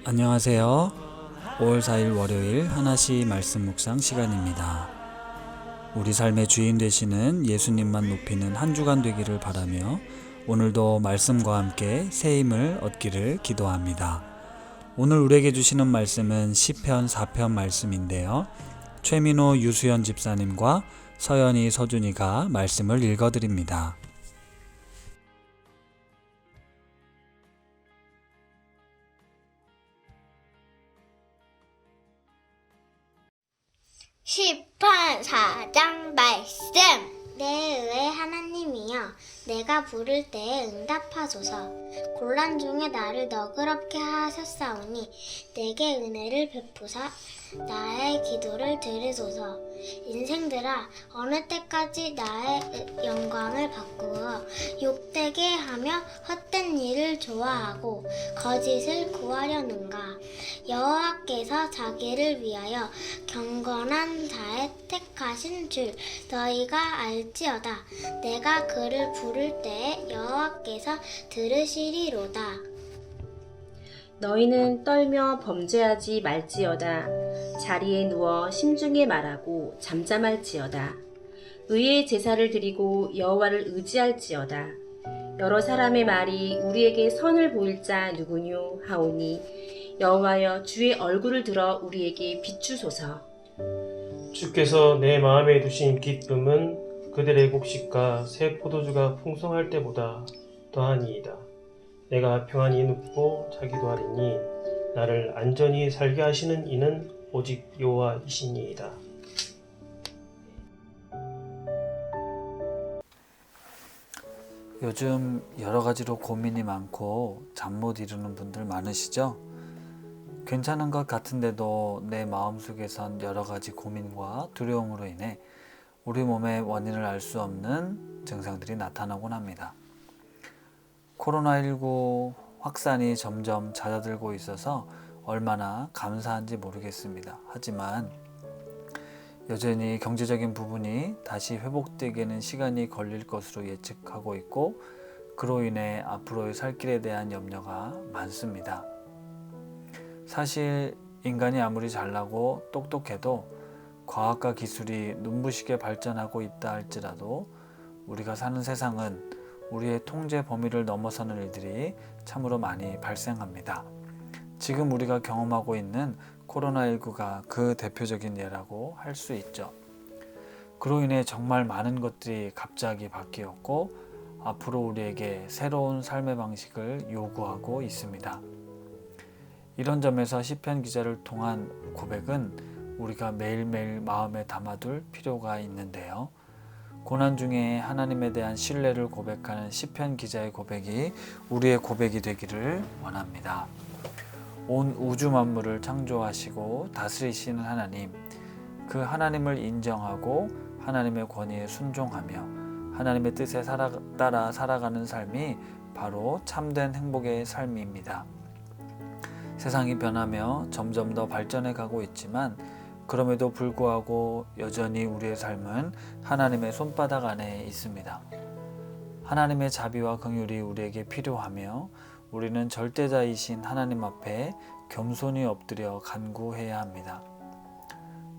안녕하세요. 5월 4일 월요일 하나씩 말씀 묵상 시간입니다. 우리 삶의 주인 되시는 예수님만 높이는 한 주간 되기를 바라며 오늘도 말씀과 함께 새 힘을 얻기를 기도합니다. 오늘 우리에게 주시는 말씀은 시편 4편 말씀인데요. 최민호 유수연 집사님과 서연이 서준이가 말씀을 읽어드립니다. 시편 4장 말씀. 내 의의 하나님이여, 내가 부를 때에 응답하소서. 곤란 중에 나를 너그럽게 하셨사오니 내게 은혜를 베푸사 나의 기도를 들으소서. 인생들아, 어느 때까지 나의 영광을 바꾸어 욕되게 하며 헛된 일을 좋아하고 거짓을 구하려는가. 여호와께서 자기를 위하여 경건한 자의 택하신 줄 너희가 알지어다. 내가 그를 부를 때에 여호와께서 들으시리로다. 너희는 떨며 범죄하지 말지어다. 자리에 누워 심중에 말하고 잠잠할지어다. 의의 제사를 드리고 여호와를 의지할지어다. 여러 사람의 말이 우리에게 선을 보일 자 누구뇨 하오니 여호와여, 주의 얼굴을 들어 우리에게 비추소서. 주께서 내 마음에 두신 기쁨은 그들의 곡식과 새 포도주가 풍성할 때보다 더하니이다. 내가 평안히 눕고 자기도 하리니 나를 안전히 살게 하시는 이는 오직 여호와이시니이다. 요즘 여러 가지로 고민이 많고 잠 못 이루는 분들 많으시죠? 괜찮은 것 같은데도 내 마음속에선 여러 가지 고민과 두려움으로 인해 우리 몸의 원인을 알 수 없는 증상들이 나타나곤 합니다. 코로나19 확산이 점점 잦아들고 있어서 얼마나 감사한지 모르겠습니다. 하지만 여전히 경제적인 부분이 다시 회복되기에는 시간이 걸릴 것으로 예측하고 있고, 그로 인해 앞으로의 살 길에 대한 염려가 많습니다. 사실 인간이 아무리 잘나고 똑똑해도 과학과 기술이 눈부시게 발전하고 있다 할지라도 우리가 사는 세상은 우리의 통제 범위를 넘어서는 일들이 참으로 많이 발생합니다. 지금 우리가 경험하고 있는 코로나19가 그 대표적인 예라고 할 수 있죠. 그로 인해 정말 많은 것들이 갑자기 바뀌었고 앞으로 우리에게 새로운 삶의 방식을 요구하고 있습니다. 이런 점에서 시편 기자를 통한 고백은 우리가 매일매일 마음에 담아둘 필요가 있는데요. 고난 중에 하나님에 대한 신뢰를 고백하는 시편 기자의 고백이 우리의 고백이 되기를 원합니다. 온 우주 만물을 창조하시고 다스리시는 하나님, 그 하나님을 인정하고 하나님의 권위에 순종하며 하나님의 뜻에 따라 살아가는 삶이 바로 참된 행복의 삶입니다. 세상이 변하며 점점 더 발전해 가고 있지만 그럼에도 불구하고 여전히 우리의 삶은 하나님의 손바닥 안에 있습니다. 하나님의 자비와 긍휼이 우리에게 필요하며 우리는 절대자이신 하나님 앞에 겸손히 엎드려 간구해야 합니다.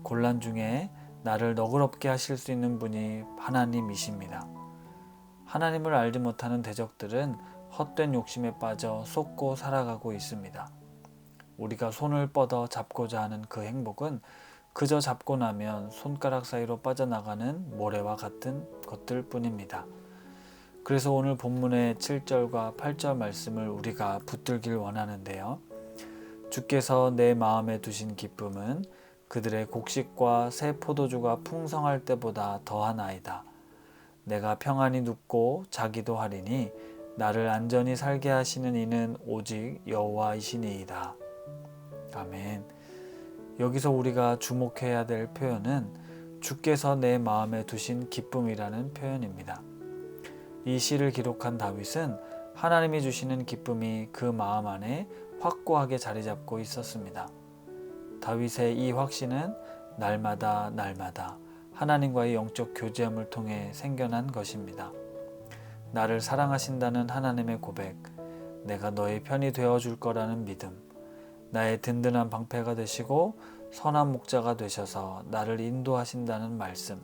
곤란 중에 나를 너그럽게 하실 수 있는 분이 하나님이십니다. 하나님을 알지 못하는 대적들은 헛된 욕심에 빠져 속고 살아가고 있습니다. 우리가 손을 뻗어 잡고자 하는 그 행복은 그저 잡고 나면 손가락 사이로 빠져나가는 모래와 같은 것들 뿐입니다. 그래서 오늘 본문의 7절과 8절 말씀을 우리가 붙들길 원하는데요. 주께서 내 마음에 두신 기쁨은 그들의 곡식과 새 포도주가 풍성할 때보다 더하나이다. 내가 평안히 눕고 자기도 하리니 나를 안전히 살게 하시는 이는 오직 여호와이시니이다. 아멘. 여기서 우리가 주목해야 될 표현은 주께서 내 마음에 두신 기쁨이라는 표현입니다. 이 시를 기록한 다윗은 하나님이 주시는 기쁨이 그 마음 안에 확고하게 자리 잡고 있었습니다. 다윗의 이 확신은 날마다 하나님과의 영적 교제함을 통해 생겨난 것입니다. 나를 사랑하신다는 하나님의 고백, 내가 너의 편이 되어줄 거라는 믿음, 나의 든든한 방패가 되시고 선한 목자가 되셔서 나를 인도하신다는 말씀.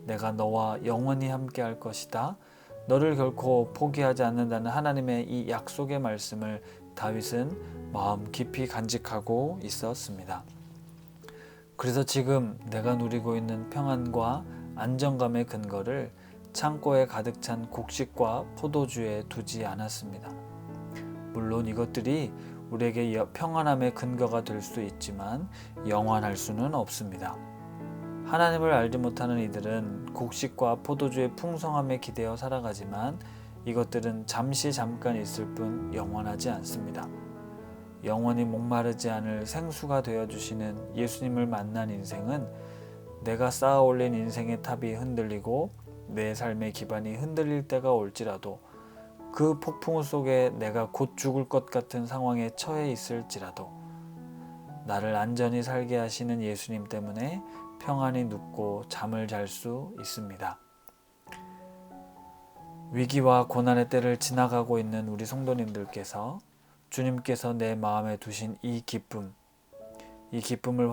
내가 너와 영원히 함께 할 것이다. 너를 결코 포기하지 않는다는 하나님의 이 약속의 말씀을 다윗은 마음 깊이 간직하고 있었습니다. 그래서 지금 내가 누리고 있는 평안과 안정감의 근거를 창고에 가득 찬 곡식과 포도주에 두지 않았습니다. 물론 이것들이 우리에게 평안함의 근거가 될 수 있지만 영원할 수는 없습니다. 하나님을 알지 못하는 이들은 곡식과 포도주의 풍성함에 기대어 살아가지만 이것들은 잠깐 있을 뿐 영원하지 않습니다. 영원히 목마르지 않을 생수가 되어주시는 예수님을 만난 인생은 내가 쌓아 올린 인생의 탑이 흔들리고 내 삶의 기반이 흔들릴 때가 올지라도 그 폭풍 속에 내가 곧 죽을 것 같은 상황에 처해 있을지라도 나를 안전히 살게 하시는 예수님 때문에 평안히 눕고 잠을 잘 수 있습니다. 위기와 고난의 때를 지나가고 있는 우리 성도님들께서 주님께서 내 마음에 두신 이 기쁨을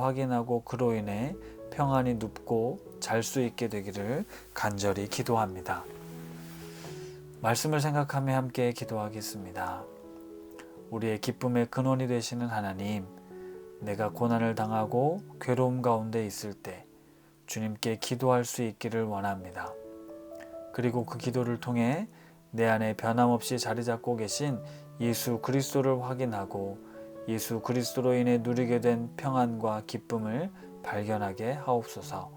확인하고 그로 인해 평안히 눕고 잘 수 있게 되기를 간절히 기도합니다. 말씀을 생각하며 함께 기도하겠습니다. 우리의 기쁨의 근원이 되시는 하나님, 내가 고난을 당하고 괴로움 가운데 있을 때 주님께 기도할 수 있기를 원합니다. 그리고 그 기도를 통해 내 안에 변함없이 자리 잡고 계신 예수 그리스도를 확인하고 예수 그리스도로 인해 누리게 된 평안과 기쁨을 발견하게 하옵소서.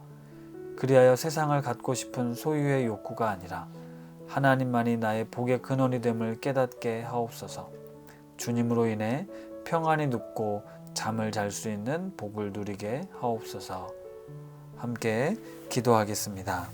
그리하여 세상을 갖고 싶은 소유의 욕구가 아니라 하나님만이 나의 복의 근원이 됨을 깨닫게 하옵소서. 주님으로 인해 평안히 눕고 잠을 잘 수 있는 복을 누리게 하옵소서. 함께 기도하겠습니다.